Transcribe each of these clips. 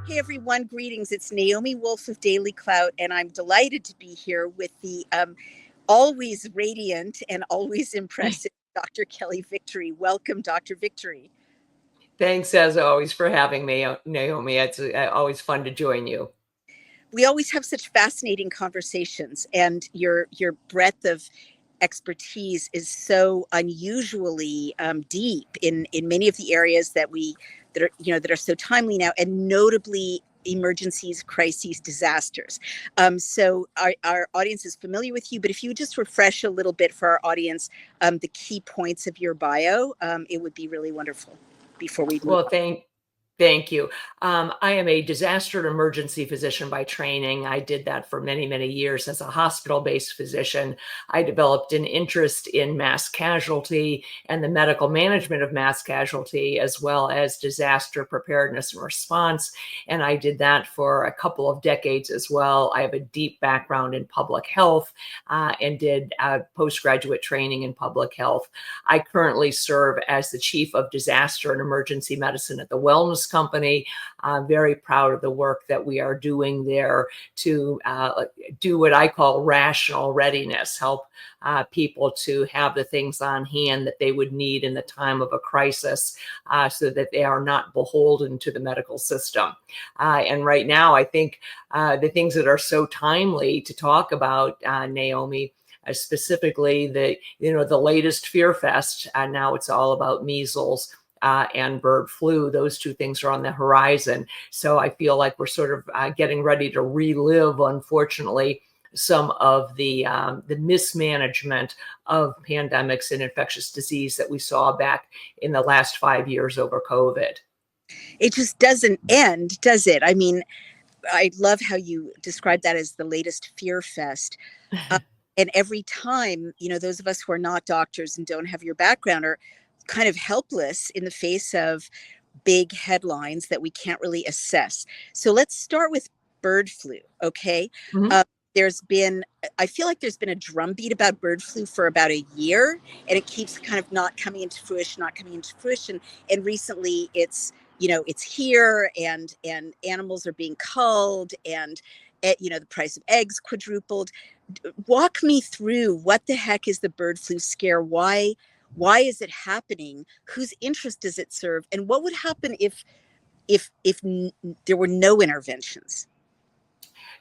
Hey everyone, greetings. It's Naomi Wolf of Daily Clout, and I'm delighted to be here with the always radiant and always impressive Dr. Kelly Victory. Welcome, Dr. Victory. Thanks as always for having me, Naomi. It's always fun to join you. We always have such fascinating conversations, and your breadth of expertise is so unusually deep in many of the areas that are so timely now, and notably emergencies, crises, disasters. So our audience is familiar with you, but if you would just refresh a little bit for our audience the key points of your bio, it would be really wonderful before we move Well, on. Thank you. I am a disaster and emergency physician by training. I did that for many, many years as a hospital-based physician. I developed an interest in mass casualty and the medical management of mass casualty, as well as disaster preparedness and response. And I did that for a couple of decades as well. I have a deep background in public health and did postgraduate training in public health. I currently serve as the chief of disaster and emergency medicine at the Wellness Company. I'm very proud of the work that we are doing there to do what I call rational readiness, help people to have the things on hand that they would need in the time of a crisis so that they are not beholden to the medical system. And right now, I think the things that are so timely to talk about, Naomi, specifically the latest Fear Fest, and now it's all about measles and bird flu. Those two things are on the horizon. So I feel like we're sort of getting ready to relive, unfortunately, some of the mismanagement of pandemics and infectious disease that we saw back in the last 5 years over COVID. It just doesn't end, does it? I mean, I love how you describe that as the latest Fear Fest. And every time, those of us who are not doctors and don't have your background are kind of helpless in the face of big headlines that we can't really assess. So let's start with bird flu, okay? Mm-hmm. I feel like there's been a drumbeat about bird flu for about a year, and it keeps kind of not coming into fruition. And recently it's here, and animals are being culled, and the price of eggs quadrupled. Walk me through, what the heck is the bird flu scare? Why is it happening? Whose interest does it serve? And what would happen if there were no interventions?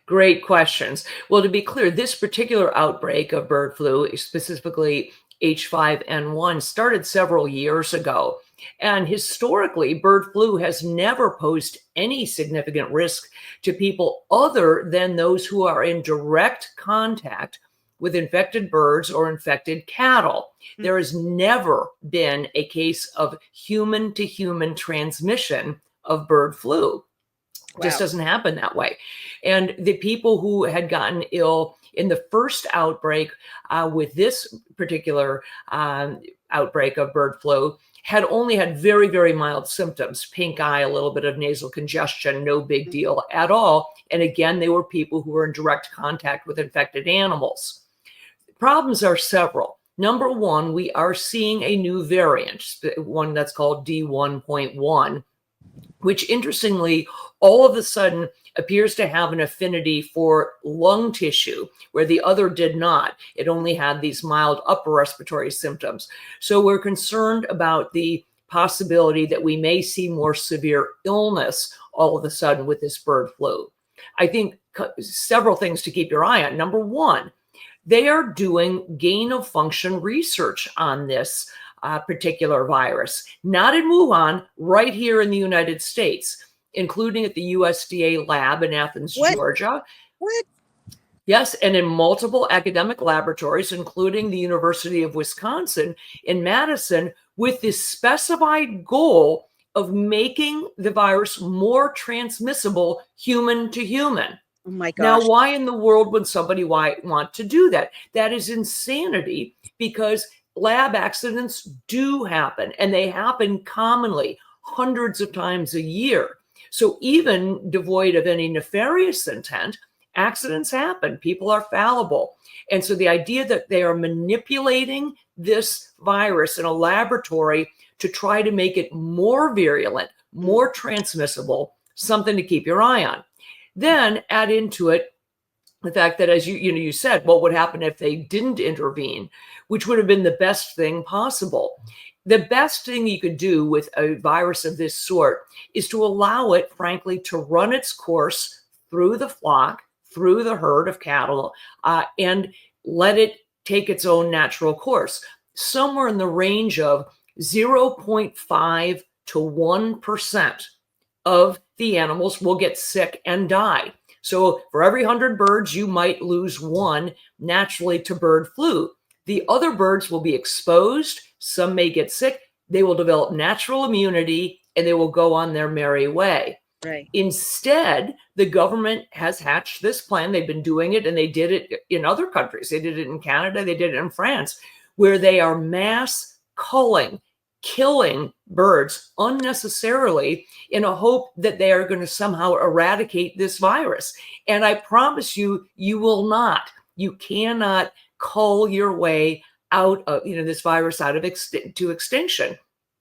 Great questions. Well, to be clear, this particular outbreak of bird flu, specifically H5N1, started several years ago. And historically, bird flu has never posed any significant risk to people other than those who are in direct contact with infected birds or infected cattle. There has never been a case of human-to-human transmission of bird flu. Wow. Just doesn't happen that way. And the people who had gotten ill in the first outbreak with this particular outbreak of bird flu had only had very, very mild symptoms, pink eye, a little bit of nasal congestion, no big deal at all. And again, they were people who were in direct contact with infected animals. Problems are several. Number one, we are seeing a new variant, one that's called D1.1, which interestingly, all of a sudden appears to have an affinity for lung tissue, where the other did not. It only had these mild upper respiratory symptoms. So we're concerned about the possibility that we may see more severe illness all of a sudden with this bird flu. I think several things to keep your eye on. Number one, they are doing gain of function research on this particular virus, not in Wuhan, right here in the United States, including at the USDA lab in Athens, Georgia. What? Yes, and in multiple academic laboratories, including the University of Wisconsin in Madison, with this specified goal of making the virus more transmissible human to human. Oh my gosh. Now, why in the world would somebody want to do that? That is insanity, because lab accidents do happen, and they happen commonly, hundreds of times a year. So even devoid of any nefarious intent, accidents happen. People are fallible. And so the idea that they are manipulating this virus in a laboratory to try to make it more virulent, more transmissible, something to keep your eye on. Then add into it the fact that, as you said, what would happen if they didn't intervene, which would have been the best thing possible. The best thing you could do with a virus of this sort is to allow it, frankly, to run its course through the flock, through the herd of cattle, and let it take its own natural course. Somewhere in the range of 0.5 to 1% of the animals will get sick and die. So for every 100 birds, you might lose one naturally to bird flu. The other birds will be exposed. Some may get sick. They will develop natural immunity and they will go on their merry way. Right. Instead, the government has hatched this plan. They've been doing it, and they did it in other countries. They did it in Canada. They did it in France, where they are mass culling, killing birds unnecessarily in a hope that they are going to somehow eradicate this virus. And I promise you, you will not. You cannot cull your way out of this virus out of to extinction.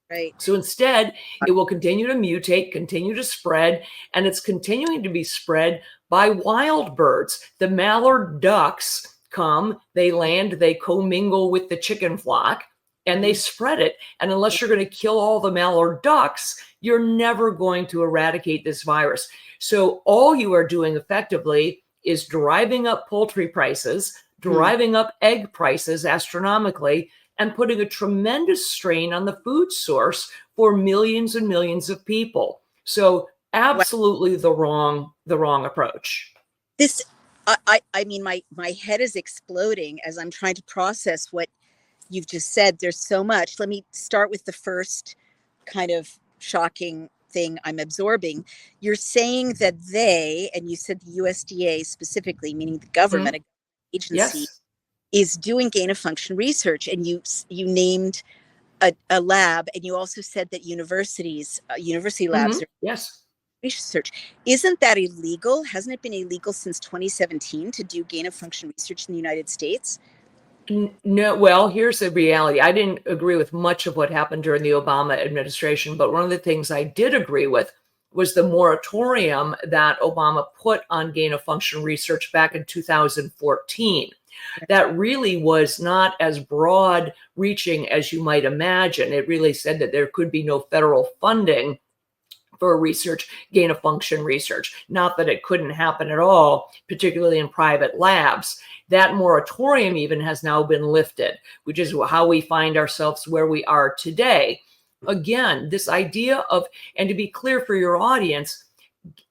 Right. So instead, it will continue to mutate, continue to spread, and it's continuing to be spread by wild birds. The mallard ducks come, they land, they commingle with the chicken flock, and they spread it. And unless you're going to kill all the mallard ducks, you're never going to eradicate this virus. So all you are doing effectively is driving up poultry prices, driving up egg prices astronomically, and putting a tremendous strain on the food source for millions and millions of people. So absolutely the wrong approach. This, I mean, my head is exploding as I'm trying to process what you've just said. There's so much. Let me start with the first kind of shocking thing I'm absorbing. You're saying that they, and you said the USDA specifically, meaning the government agency, Yes. is doing gain of function research, and you named a lab, and you also said that university labs are yes research. Isn't that illegal? Hasn't it been illegal since 2017 to do gain of function research in the United States? No, well, here's the reality. I didn't agree with much of what happened during the Obama administration, but one of the things I did agree with was the moratorium that Obama put on gain of function research back in 2014. That really was not as broad reaching as you might imagine. It really said that there could be no federal funding for research, gain of function research. Not that it couldn't happen at all, particularly in private labs. That moratorium even has now been lifted, which is how we find ourselves where we are today. Again, this idea of, and to be clear for your audience,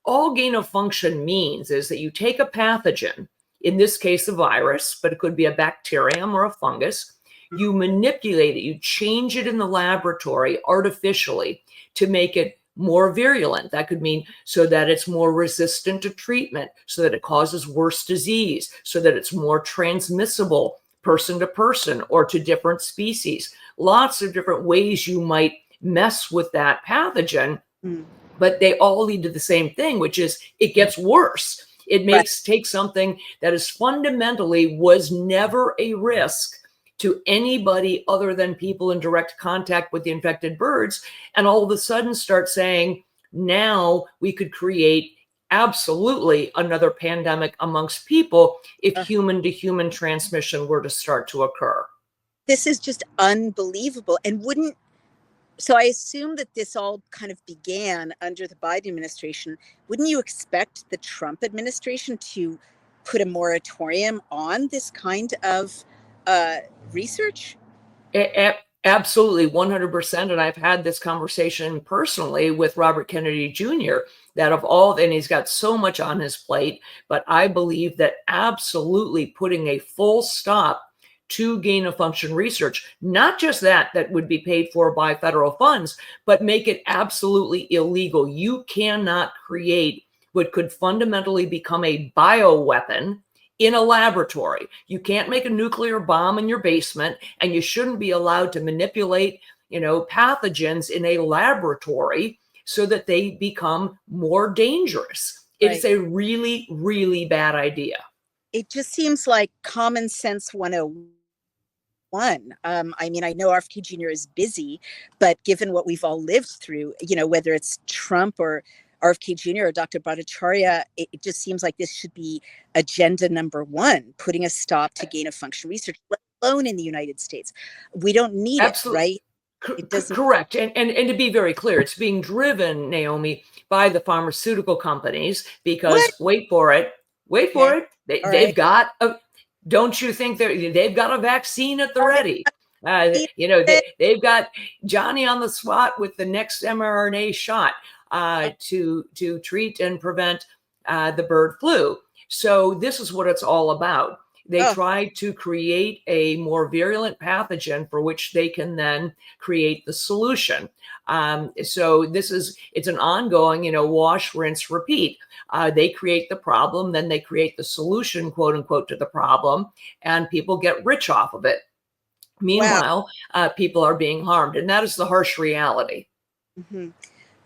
all gain of function means is that you take a pathogen, in this case, a virus, but it could be a bacterium or a fungus. You manipulate it, you change it in the laboratory artificially to make it more virulent. That could mean so that it's more resistant to treatment, so that it causes worse disease, so that it's more transmissible person to person or to different species. Lots of different ways you might mess with that pathogen, but they all lead to the same thing, which is it gets worse. It takes something that is fundamentally was never a risk to anybody other than people in direct contact with the infected birds, and all of a sudden start saying, now we could create absolutely another pandemic amongst people if human to human transmission were to start to occur. This is just unbelievable. And so I assume that this all kind of began under the Biden administration. Wouldn't you expect the Trump administration to put a moratorium on this kind of research? Absolutely, 100%. And I've had this conversation personally with Robert Kennedy Jr. that of all, and he's got so much on his plate, but I believe that absolutely putting a full stop to gain of function research, not just that would be paid for by federal funds, but make it absolutely illegal. You cannot create what could fundamentally become a bioweapon in a laboratory. You can't make a nuclear bomb in your basement, and you shouldn't be allowed to manipulate, pathogens in a laboratory so that they become more dangerous. It's a really, really bad idea. It just seems like common sense 101. I mean, I know RFK Jr. is busy, but given what we've all lived through, whether it's Trump or RFK Jr. or Dr. Bhattacharya, it just seems like this should be agenda number one, putting a stop to gain of function research, let alone in the United States. We don't need it, Absolutely. right? It doesn't. Correct. And to be very clear, it's being driven, Naomi, by the pharmaceutical companies because, What? wait for it, Okay. All they've right. got a, don't you think they've got a vaccine at the All ready? right. They've got Johnny on the spot with the next mRNA shot to treat and prevent the bird flu. So this is what it's all about. They Oh, try to create a more virulent pathogen for which they can then create the solution. So it's an ongoing, wash, rinse, repeat. They create the problem, then they create the solution, quote unquote, to the problem, and people get rich off of it. wow. Meanwhile, people are being harmed, and that is the harsh reality. Mm-hmm.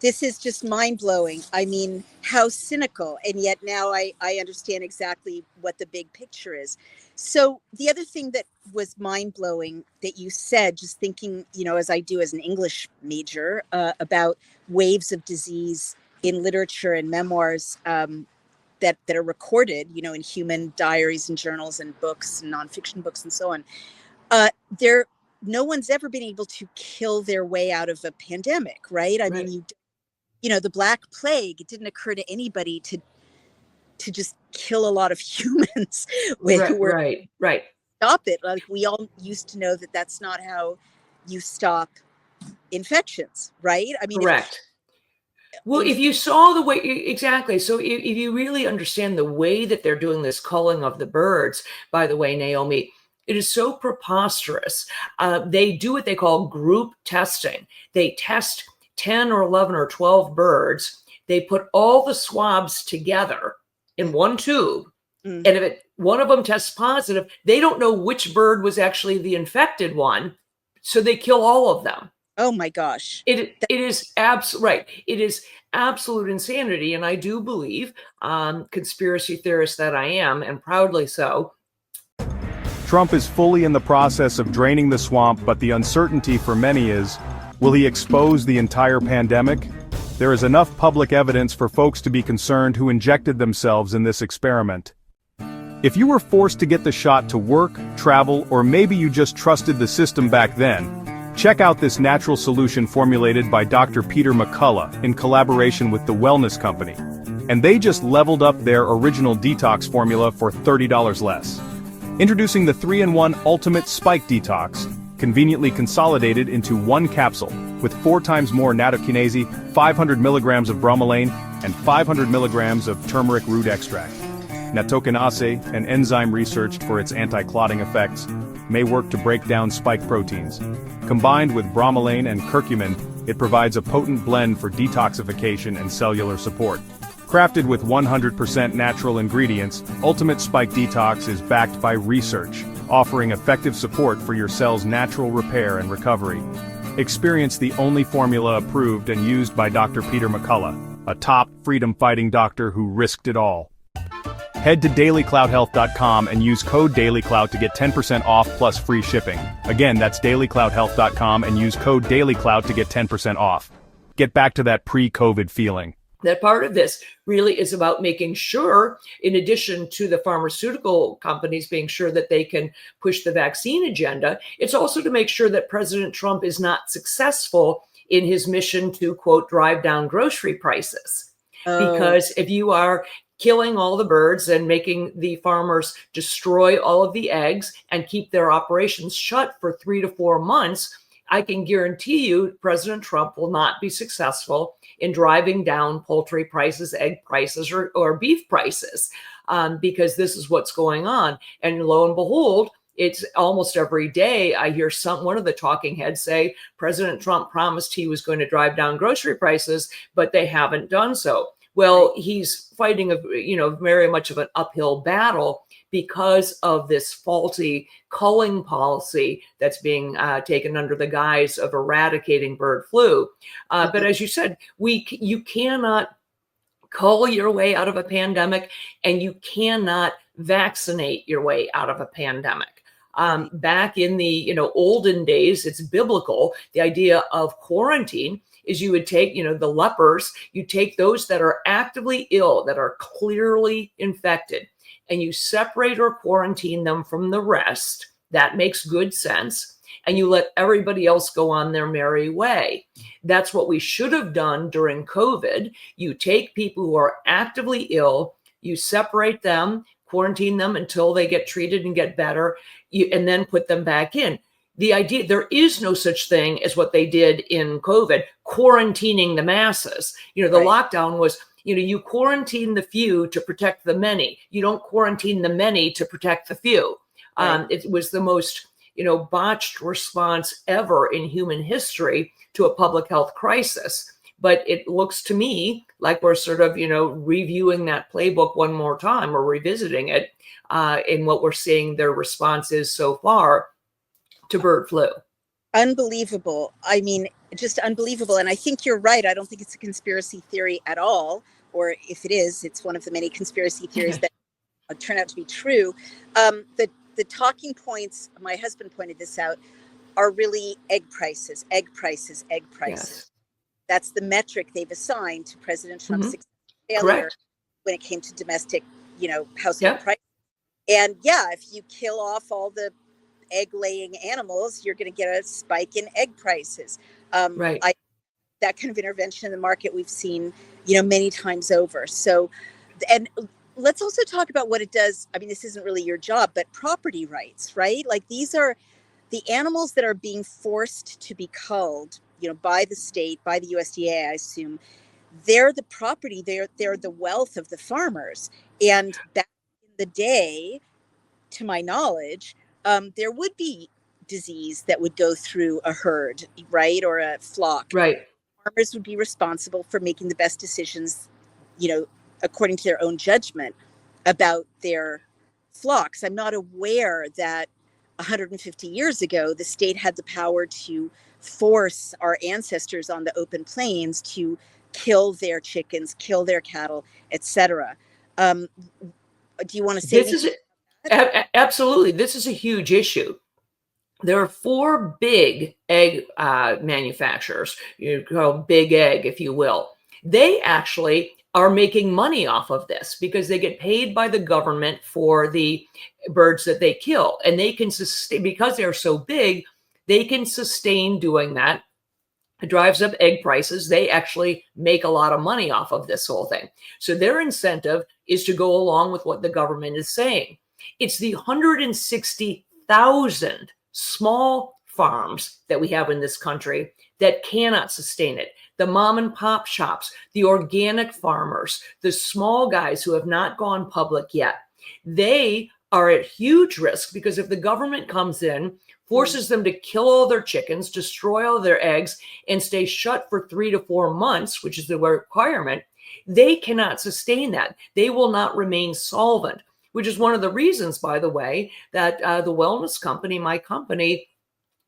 This is just mind blowing. I mean, how cynical. And yet now I understand exactly what the big picture is. So the other thing that was mind blowing that you said, just thinking, as I do as an English major, about waves of disease in literature and memoirs that are recorded, in human diaries and journals and books and nonfiction books and so on. There, no one's ever been able to kill their way out of a pandemic, right? I Right. mean, the Black Plague, it didn't occur to anybody to just kill a lot of humans who were Right. stop it. Like, we all used to know that that's not how you stop infections, right? I mean, Correct. Well, if if you saw the way, exactly. So if you really understand the way that they're doing this culling of the birds, by the way, Naomi, it is so preposterous. They do what they call group testing. They test 10 or 11 or 12 birds. They put all the swabs together in one tube. mm, And if one of them tests positive, they don't know which bird was actually the infected one. So they kill all of them. oh my gosh, It is right. It is absolute insanity, and I do believe, conspiracy theorist that I am, and proudly so. Trump is fully in the process of draining the swamp, but the uncertainty for many is, will he expose the entire pandemic? There is enough public evidence for folks to be concerned who injected themselves in this experiment. If you were forced to get the shot to work, travel, or maybe you just trusted the system back then, check out this natural solution formulated by Dr. Peter McCullough in collaboration with the Wellness Company. And they just leveled up their original detox formula for $30 less. Introducing the 3-in-1 Ultimate Spike Detox, conveniently consolidated into one capsule, with 4 times more nattokinase, 500 milligrams of bromelain, and 500 milligrams of turmeric root extract. Nattokinase, an enzyme researched for its anti-clotting effects, may work to break down spike proteins. Combined with bromelain and curcumin, it provides a potent blend for detoxification and cellular support. Crafted with 100% natural ingredients, Ultimate Spike Detox is backed by research, offering effective support for your cell's natural repair and recovery. Experience the only formula approved and used by Dr. Peter McCullough, a top freedom-fighting doctor who risked it all. Head to dailycloudhealth.com and use code DailyCloud to get 10% off plus free shipping. Again, that's dailycloudhealth.com and use code DailyCloud to get 10% off. Get back to that pre-COVID feeling. That part of this really is about making sure, in addition to the pharmaceutical companies being sure that they can push the vaccine agenda, it's also to make sure that President Trump is not successful in his mission to, quote, drive down grocery prices. Because if you are killing all the birds and making the farmers destroy all of the eggs and keep their operations shut for 3 to 4 months, I can guarantee you President Trump will not be successful in driving down poultry prices, egg prices, or beef prices, because this is what's going on. And lo and behold, it's almost every day I hear one of the talking heads say President Trump promised he was going to drive down grocery prices, but they haven't done so. Well, he's fighting very much of an uphill battle because of this faulty culling policy that's being taken under the guise of eradicating bird flu. But as you said, you cannot cull your way out of a pandemic, and you cannot vaccinate your way out of a pandemic. Back in the olden days, it's biblical. The idea of quarantine is you would take the lepers, you take those that are actively ill, that are clearly infected, and you separate or quarantine them from the rest. That makes good sense. And you let everybody else go on their merry way. That's what we should have done during COVID. You take people who are actively ill, you separate them, quarantine them until they get treated and get better, and then put them back in. The idea, there is no such thing as what they did in COVID, quarantining the masses. The lockdown was, you quarantine the few to protect the many. You don't quarantine the many to protect the few. Right. It was the most botched response ever in human history to a public health crisis. But it looks to me like we're sort of, reviewing that playbook one more time or revisiting it in what we're seeing their response is so far to bird flu. Unbelievable. I mean, just unbelievable. And I think you're right. I don't think it's a conspiracy theory at all. Or if it is, it's one of the many conspiracy theories that turn out to be true. The talking points, my husband pointed this out, are really egg prices. Yes. That's the metric they've assigned to President Trump's failure when it came to domestic, household prices. And if you kill off all the egg-laying animals, you're going to get a spike in egg prices. That kind of intervention in the market we've seen, many times over. So, and let's also talk about what it does. I mean, this isn't really your job, but property rights, right? Like these are the animals that are being forced to be culled, by the state, by the USDA, I assume. They're the property, they're the wealth of the farmers. And back in the day, to my knowledge, there would be disease that would go through a herd, right? Or a flock. Right. Farmers would be responsible for making the best decisions, according to their own judgment about their flocks. I'm not aware that 150 years ago, the state had the power to force our ancestors on the open plains to kill their chickens, kill their cattle, etc. Do you want to say absolutely. This is a huge issue. There are 4 big egg manufacturers, called Big Egg, if you will. They actually are making money off of this because they get paid by the government for the birds that they kill. And they can sustain, because they're so big, they can sustain doing that. It drives up egg prices. They actually make a lot of money off of this whole thing. So their incentive is to go along with what the government is saying. It's the 160,000 small farms that we have in this country that cannot sustain it. The mom and pop shops, the organic farmers, the small guys who have not gone public yet, they are at huge risk because if the government comes in, forces them to kill all their chickens, destroy all their eggs, and stay shut for 3 to 4 months, which is the requirement, they cannot sustain that. They will not remain solvent, which is one of the reasons, by the way, that the wellness company, my company,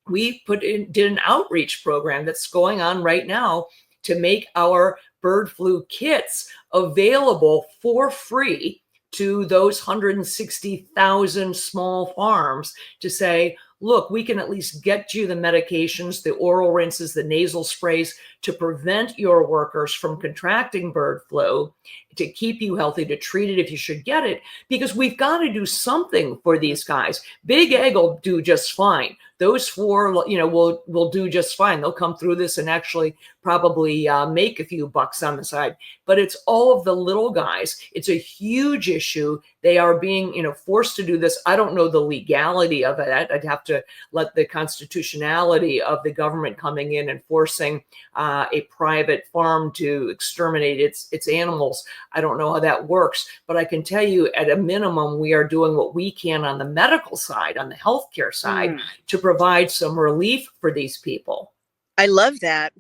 we did an outreach program that's going on right now to make our bird flu kits available for free to those 160,000 small farms to say, look, we can at least get you the medications, the oral rinses, the nasal sprays to prevent your workers from contracting bird flu, to keep you healthy, to treat it if you should get it, because we've got to do something for these guys. Big Egg will do just fine. Those 4, will do just fine. They'll come through this and actually probably make a few bucks on the side. But it's all of the little guys. It's a huge issue. They are being, forced to do this. I don't know the legality of it. I'd have to let the constitutionality of the government coming in and forcing a private farm to exterminate its animals. I don't know how that works, but I can tell you at a minimum, we are doing what we can on the medical side, on the healthcare side, to provide some relief for these people. I love that.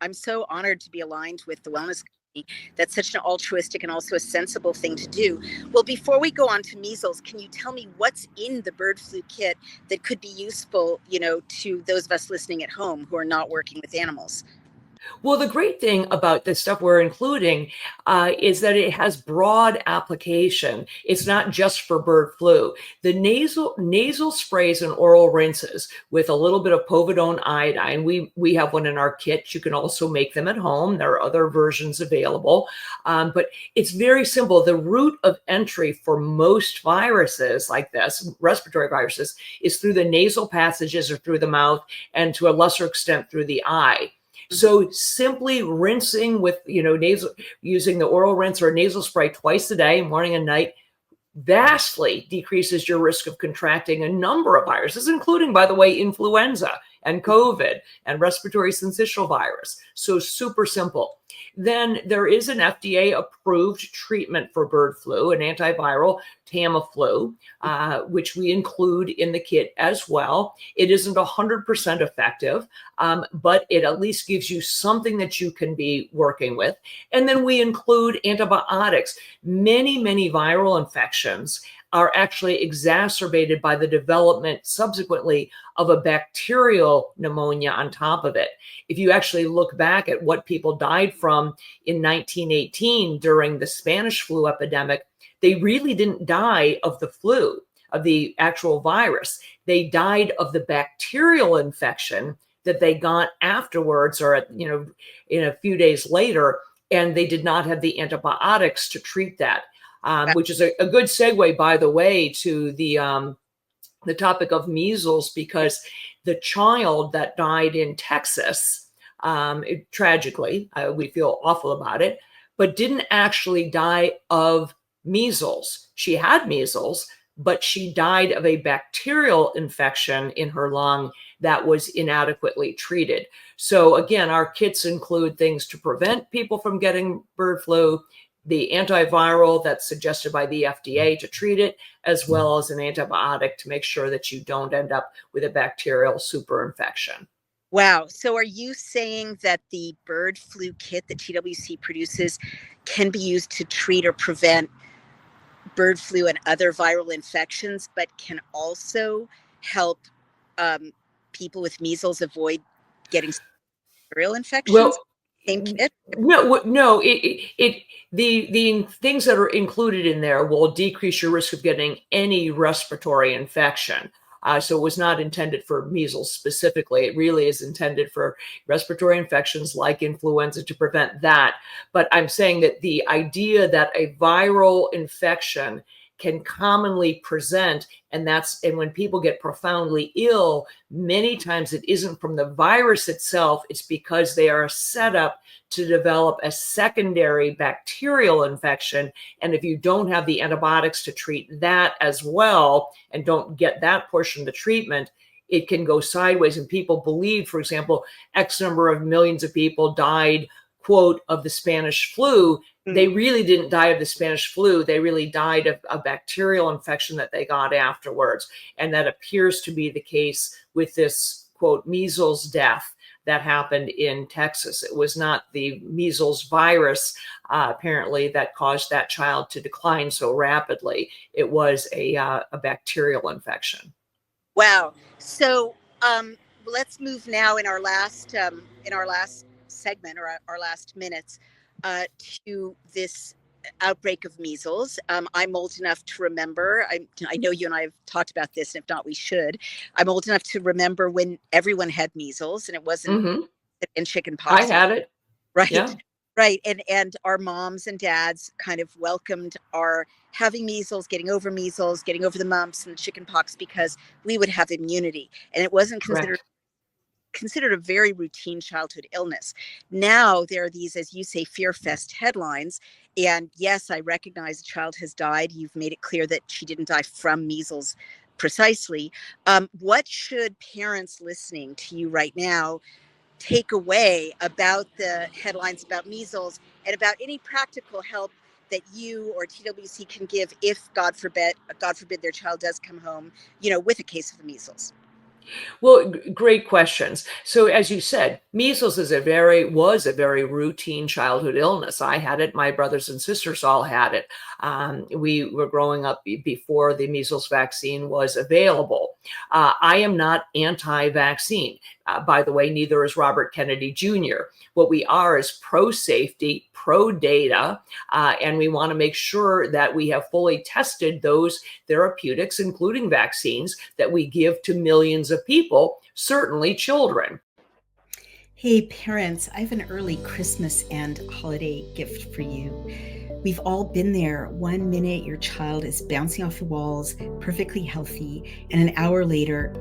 I'm so honored to be aligned with the wellness company. That's such an altruistic and also a sensible thing to do. Well, before we go on to measles, can you tell me what's in the bird flu kit that could be useful, to those of us listening at home who are not working with animals? Well, the great thing about the stuff we're including is that it has broad application. It's not just for bird flu. The nasal sprays and oral rinses with a little bit of povidone iodine. We have one in our kit. You can also make them at home. There are other versions available, but it's very simple. The route of entry for most viruses like this, respiratory viruses, is through the nasal passages or through the mouth, and to a lesser extent through the eye. So simply rinsing with, using the oral rinse or nasal spray twice a day, morning and night, vastly decreases your risk of contracting a number of viruses, including, by the way, influenza and COVID and respiratory syncytial virus. So super simple. Then there is an FDA approved treatment for bird flu, an antiviral, Tamiflu, which we include in the kit as well. It isn't 100% effective, but it at least gives you something that you can be working with. And then we include antibiotics. Many viral infections are actually exacerbated by the development subsequently of a bacterial pneumonia on top of it. If you actually look back at what people died from in 1918 during the Spanish flu epidemic, they really didn't die of the flu, of the actual virus. They died of the bacterial infection that they got afterwards, or in a few days later, and they did not have the antibiotics to treat that. Which is a good segue, by the way, to the topic of measles, because the child that died in Texas, tragically, we feel awful about it, but didn't actually die of measles. She had measles, but she died of a bacterial infection in her lung that was inadequately treated. So again, our kits include things to prevent people from getting bird flu, the antiviral that's suggested by the FDA to treat it, as well as an antibiotic to make sure that you don't end up with a bacterial superinfection. Wow. So are you saying that the bird flu kit that TWC produces can be used to treat or prevent bird flu and other viral infections, but can also help people with measles avoid getting bacterial infections? Well, Same kit? no. The things that are included in there will decrease your risk of getting any respiratory infection. So it was not intended for measles specifically. It really is intended for respiratory infections like influenza to prevent that. But I'm saying that the idea that a viral infection can commonly present, and when people get profoundly ill, many times it isn't from the virus itself, it's because they are set up to develop a secondary bacterial infection. And if you don't have the antibiotics to treat that as well, and don't get that portion of the treatment, it can go sideways. And people believe, for example, X number of millions of people died, quote, of the Spanish flu. They really didn't die of the Spanish flu. They really died of a bacterial infection that they got afterwards. And that appears to be the case with this, quote, measles death that happened in Texas. It was not the measles virus, apparently, that caused that child to decline so rapidly. It was a bacterial infection. Wow. So let's move now in our last segment, or our last minutes, to this outbreak of measles. I'm old enough to remember, I know you and I have talked about this, and if not, we should. I'm old enough to remember when everyone had measles, and it wasn't in chicken pox. I had it. Right. Yeah. Right. And our moms and dads kind of welcomed our having measles, getting over the mumps and the chicken pox, because we would have immunity. And it wasn't considered a very routine childhood illness. Now there are these, as you say, fear fest headlines. And yes, I recognize a child has died. You've made it clear that she didn't die from measles precisely. What should parents listening to you right now take away about the headlines about measles, and about any practical help that you or TWC can give if, God forbid, their child does come home, with a case of the measles? Well, great questions. So as you said, measles was a very routine childhood illness. I had it. My brothers and sisters all had it. We were growing up before the measles vaccine was available. I am not anti-vaccine. By the way, neither is Robert Kennedy Jr. What we are is pro-safety, pro-data, and we want to make sure that we have fully tested those therapeutics, including vaccines, that we give to millions of people, certainly children. Hey parents, I have an early Christmas and holiday gift for you. We've all been there. 1 minute your child is bouncing off the walls, perfectly healthy, and an hour later,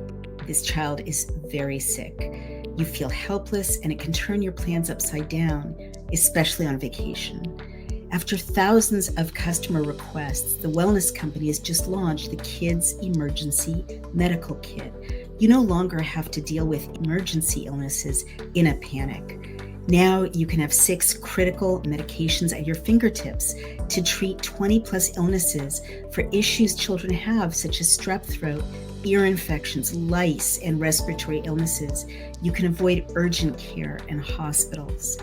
this child is very sick. You feel helpless, and it can turn your plans upside down, especially on vacation. After thousands of customer requests, the wellness company has just launched the Kids Emergency Medical Kit. You no longer have to deal with emergency illnesses in a panic. Now you can have 6 critical medications at your fingertips to treat 20 plus illnesses for issues children have, such as strep throat, ear infections, lice, and respiratory illnesses. You can avoid urgent care and hospitals.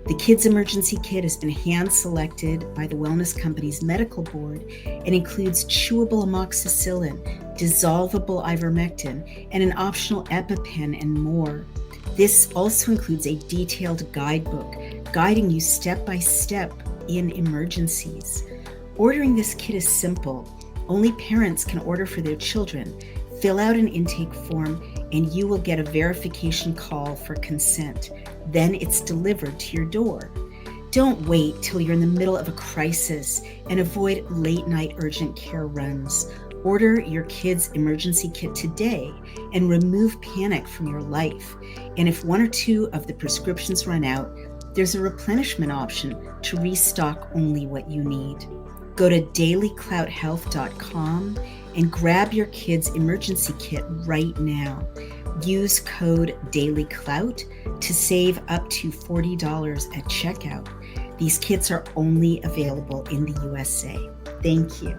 The Kids Emergency Kit has been hand-selected by the wellness company's medical board and includes chewable amoxicillin, dissolvable ivermectin, and an optional EpiPen and more. This also includes a detailed guidebook guiding you step by step in emergencies. Ordering this kit is simple. Only parents can order for their children. Fill out an intake form and you will get a verification call for consent. Then it's delivered to your door. Don't wait till you're in the middle of a crisis and avoid late-night urgent care runs. Order your Kids Emergency Kit today and remove panic from your life. And if 1 or 2 of the prescriptions run out, there's a replenishment option to restock only what you need. Go to dailyclouthealth.com and grab your Kids Emergency Kit right now. Use code DailyClout to save up to $40 at checkout. These kits are only available in the USA. Thank you.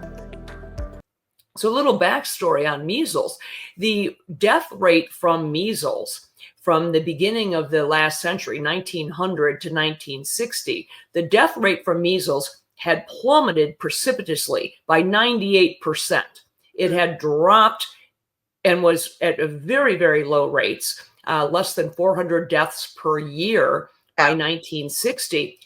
So a little backstory on measles. The death rate from measles from the beginning of the last century, 1900 to 1960, the death rate from measles had plummeted precipitously by 98%. It had dropped and was at a very, very low rates, less than 400 deaths per year by 1960,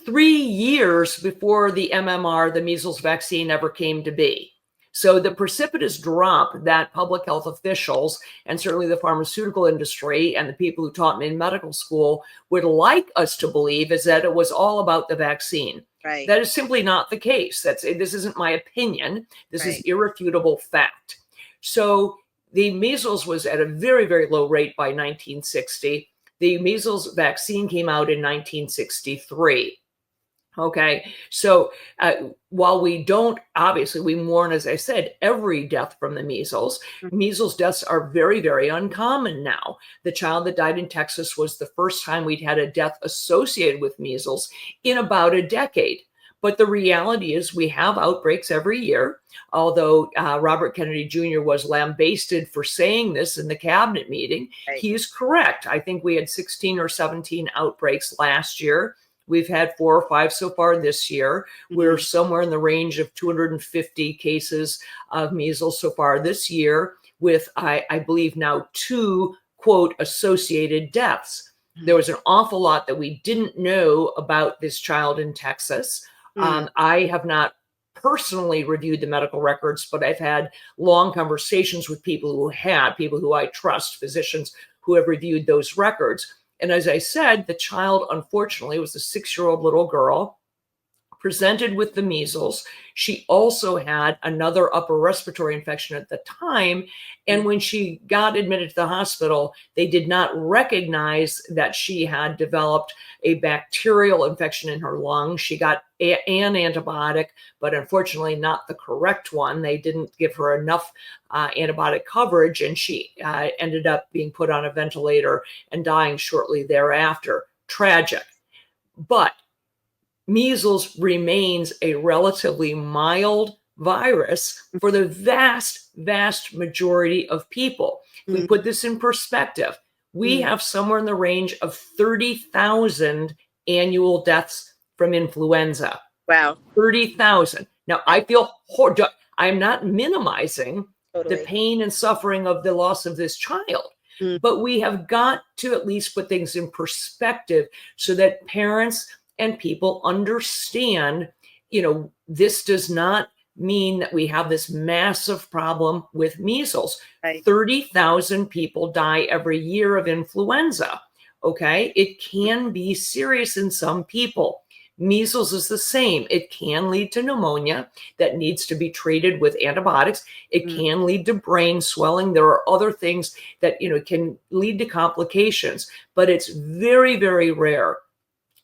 3 years before the MMR, the measles vaccine, ever came to be. So the precipitous drop that public health officials and certainly the pharmaceutical industry and the people who taught me in medical school would like us to believe is that it was all about the vaccine. Right. That is simply not the case. This isn't my opinion. This is irrefutable fact. So the measles was at a very, very low rate by 1960. The measles vaccine came out in 1963. Okay, so while we don't, obviously, we mourn, as I said, every death from the measles. Measles deaths are very, very uncommon now. The child that died in Texas was the first time we'd had a death associated with measles in about a decade. But the reality is we have outbreaks every year, although Robert Kennedy Jr. was lambasted for saying this in the cabinet meeting. Right. He is correct. I think we had 16 or 17 outbreaks last year. We've had 4 or 5 so far this year. We're somewhere in the range of 250 cases of measles so far this year, with, I believe now, 2, quote, associated deaths. There was an awful lot that we didn't know about this child in Texas. I have not personally reviewed the medical records, but I've had long conversations with people who I trust, physicians who have reviewed those records. And as I said, the child, unfortunately, was a 6-year-old little girl, presented with the measles. She also had another upper respiratory infection at the time. And when she got admitted to the hospital, they did not recognize that she had developed a bacterial infection in her lungs. She got an antibiotic, but unfortunately not the correct one. They didn't give her enough antibiotic coverage, and she ended up being put on a ventilator and dying shortly thereafter. Tragic. But measles remains a relatively mild virus for the vast, vast majority of people. We put this in perspective. We have somewhere in the range of 30,000 annual deaths from influenza. Wow. 30,000. Now, I'm not minimizing the pain and suffering of the loss of this child, Mm, But we have got to at least put things in perspective so that parents and people understand, this does not mean that we have this massive problem with measles. right. 30,000 people die every year of influenza. Okay. It can be serious in some people. Measles is the same. It can lead to pneumonia that needs to be treated with antibiotics. It Mm, can lead to brain swelling. There are other things that, can lead to complications, but it's very, very rare.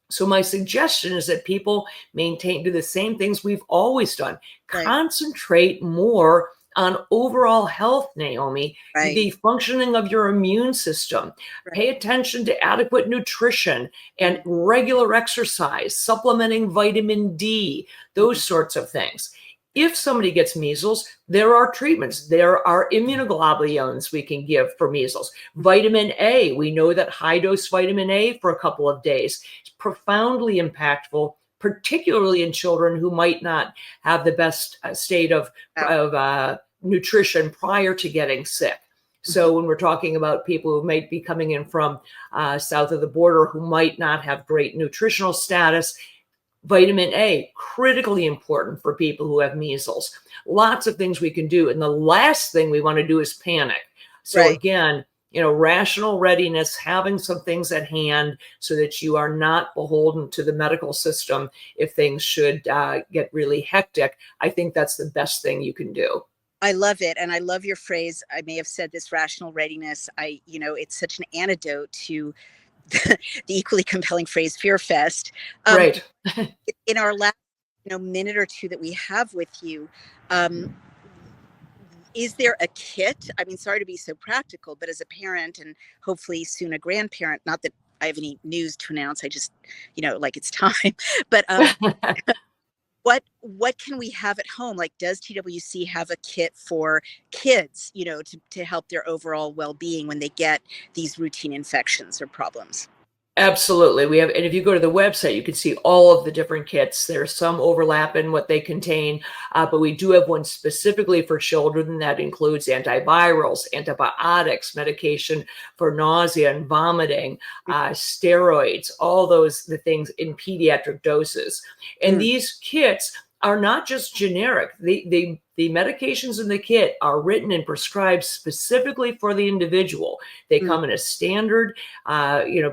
So my suggestion is that people do the same things we've always done. right. Concentrate more on overall health, Naomi, Right. the functioning of your immune system. Right. Pay attention to adequate nutrition and Mm, regular exercise, supplementing vitamin D, mhm, those sorts of things. If somebody gets measles, there are treatments. There are immunoglobulins we can give for measles. Vitamin A, we know that high dose vitamin A for a couple of days is profoundly impactful, particularly in children who might not have the best state of, yeah, nutrition prior to getting sick. mhm, So when we're talking about people who might be coming in from south of the border who might not have great nutritional status, vitamin A, critically important for people who have measles. Lots of things we can do. And the last thing we want to do is panic. So right. again, rational readiness, having some things at hand so that you are not beholden to the medical system if things should get really hectic. I think that's the best thing you can do. I love it. And I love your phrase. I may have said this rational readiness. It's such an antidote to the equally compelling phrase fear fest. Um, Right. in our last, minute or two that we have with you, um, is there a kit? I mean, sorry to be so practical, but as a parent and hopefully soon a grandparent, not that I have any news to announce, I just, like it's time. But what can we have at home? Like, does TWC have a kit for kids, to help their overall well-being when they get these routine infections or problems? Absolutely. We have, and if you go to the website, you can see all of the different kits. There's some overlap in what they contain, but we do have one specifically for children that includes antivirals, antibiotics, medication for nausea and vomiting, steroids, all the things in pediatric doses. And Mm, these kits are not just generic. The medications in the kit are written and prescribed specifically for the individual. They mm, come in a standard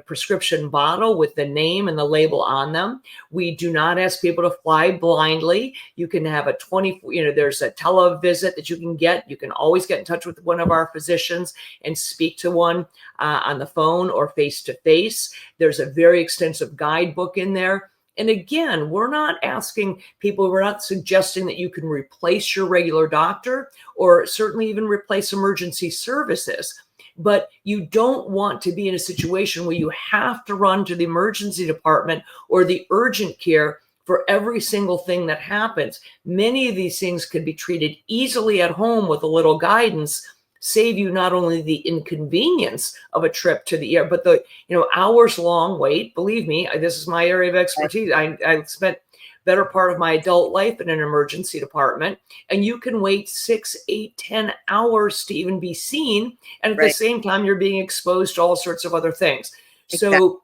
prescription bottle with the name and the label on them. We do not ask people to fly blindly. You can have there's a televisit that you can get. You can always get in touch with one of our physicians and speak to one on the phone or face to face. There's a very extensive guidebook in there. And again, we're not suggesting that you can replace your regular doctor or certainly even replace emergency services. But you don't want to be in a situation where you have to run to the emergency department or the urgent care for every single thing that happens. Many of these things can be treated easily at home with a little guidance, save you not only the inconvenience of a trip to the ER, but the hours long wait. Believe me, this is my area of expertise. I spent better part of my adult life in an emergency department, and you can wait 6, 8, 10 hours to even be seen. And at the right. same time, you're being exposed to all sorts of other things. Exactly. So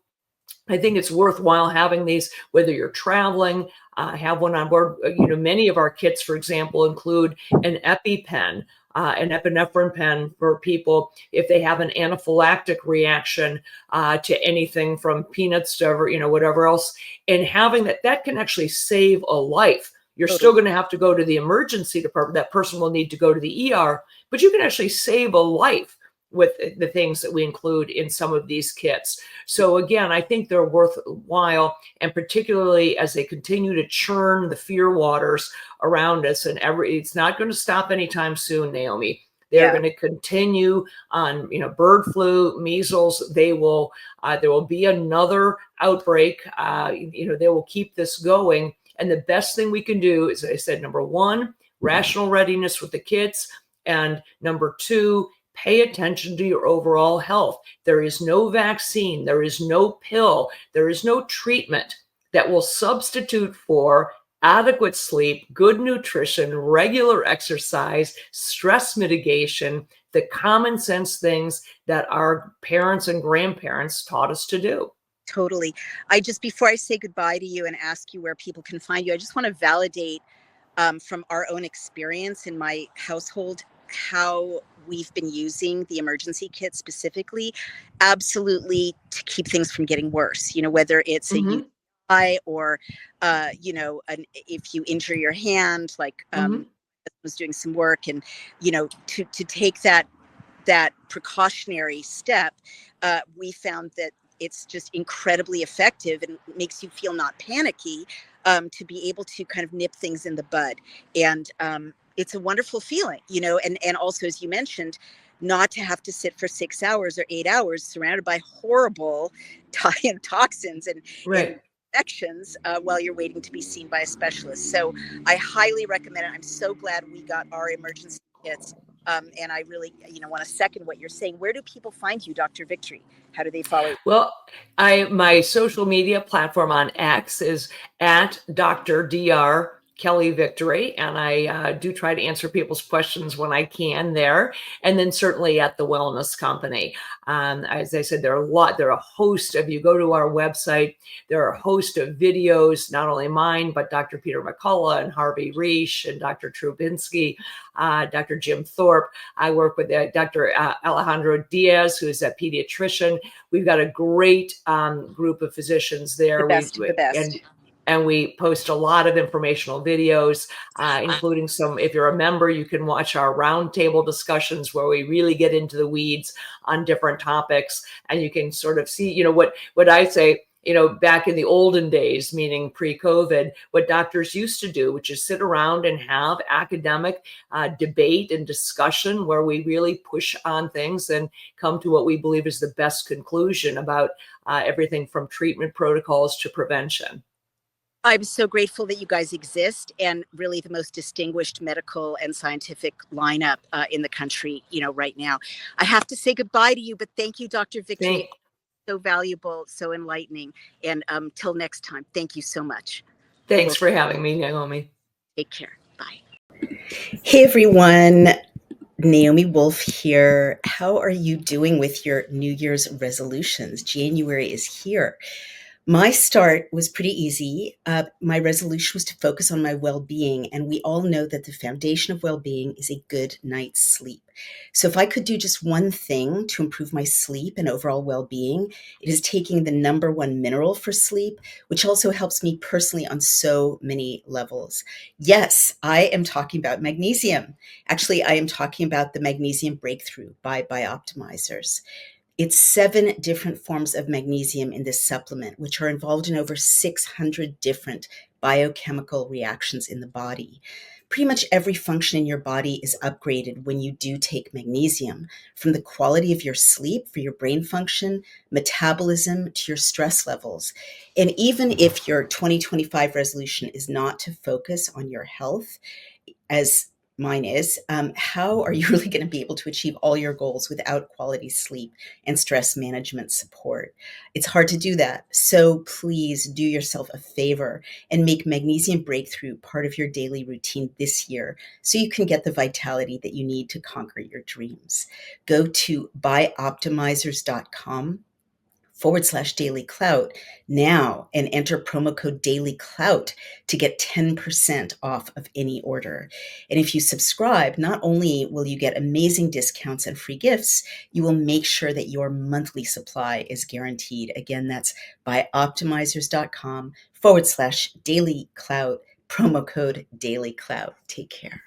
I think it's worthwhile having these, whether you're traveling, have one on board. Many of our kits, for example, include an EpiPen, an epinephrine pen for people if they have an anaphylactic reaction to anything from peanuts to whatever else, and having that can actually save a life. You're Totally. still going to have to go to the emergency department. That person will need to go to the ER, but you can actually save a life with the things that we include in some of these kits. So again, I think they're worthwhile, and particularly as they continue to churn the fear waters around us, and it's not going to stop anytime soon, Naomi. They're Yeah. going to continue on, bird flu, measles. There will be another outbreak. They will keep this going. And the best thing we can do is, as I said, number one, rational readiness with the kits. And number two, pay attention to your overall health. There is no vaccine, there is no pill, there is no treatment that will substitute for adequate sleep, good nutrition, regular exercise, stress mitigation, the common sense things that our parents and grandparents taught us to do. Totally. Before I say goodbye to you and ask you where people can find you, I just want to validate from our own experience in my household how we've been using the emergency kit specifically, absolutely, to keep things from getting worse. Whether it's a Mm-hmm. UTI or, if you injure your hand, like Mm-hmm. I was doing some work, and to take that precautionary step, we found that it's just incredibly effective and makes you feel not panicky, to be able to kind of nip things in the bud. And it's a wonderful feeling, and also, as you mentioned, not to have to sit for 6 hours or 8 hours surrounded by horrible toxins and Right. infections, while you're waiting to be seen by a specialist. So I highly recommend it. I'm so glad we got our emergency kits. And I really, want to second what you're saying. Where do people find you, Dr. Victory? How do they follow you? Well, my social media platform on X is at Dr. Kelly Victory, and I do try to answer people's questions when I can there, and then certainly at the Wellness Company. As I said, there are a host of, you go to our website, there are a host of videos, not only mine, but Dr. Peter McCullough and Harvey Reish and Dr. Trubinsky, Dr. Jim Thorpe. I work with Dr. Alejandro Diaz, who's a pediatrician. We've got a great group of physicians there. The best of the best. And we post a lot of informational videos, including some, if you're a member, you can watch our roundtable discussions where we really get into the weeds on different topics. And you can sort of see, what I say, back in the olden days, meaning pre-COVID, what doctors used to do, which is sit around and have academic debate and discussion where we really push on things and come to what we believe is the best conclusion about everything from treatment protocols to prevention. I'm so grateful that you guys exist, and really the most distinguished medical and scientific lineup in the country, right now. I have to say goodbye to you, but thank you, Dr. Victory. So valuable, so enlightening. And till next time, thank you so much. Thanks for having me, Naomi. Take care. Bye. Hey, everyone. Naomi Wolf here. How are you doing with your New Year's resolutions? January is here. My start was pretty easy. My resolution was to focus on my well-being, and we all know that the foundation of well-being is a good night's sleep. So if I could do just one thing to improve my sleep and overall well-being, it is taking the number one mineral for sleep, which also helps me personally on so many levels. Yes, I am talking about magnesium. Actually, I am talking about the Magnesium Breakthrough by Bioptimizers. It's 7 different forms of magnesium in this supplement, which are involved in over 600 different biochemical reactions in the body. Pretty much every function in your body is upgraded when you do take magnesium, from the quality of your sleep for your brain function, metabolism, to your stress levels. And even if your 2025 resolution is not to focus on your health, as mine is, how are you really going to be able to achieve all your goals without quality sleep and stress management support? It's hard to do that. So please do yourself a favor and make Magnesium Breakthrough part of your daily routine this year so you can get the vitality that you need to conquer your dreams. Go to byoptimizers.com/Daily Clout now and enter promo code Daily Clout to get 10% off of any order. And if you subscribe, not only will you get amazing discounts and free gifts, you will make sure that your monthly supply is guaranteed. Again, that's byoptimizers.com/Daily Clout, promo code Daily Clout. Take care.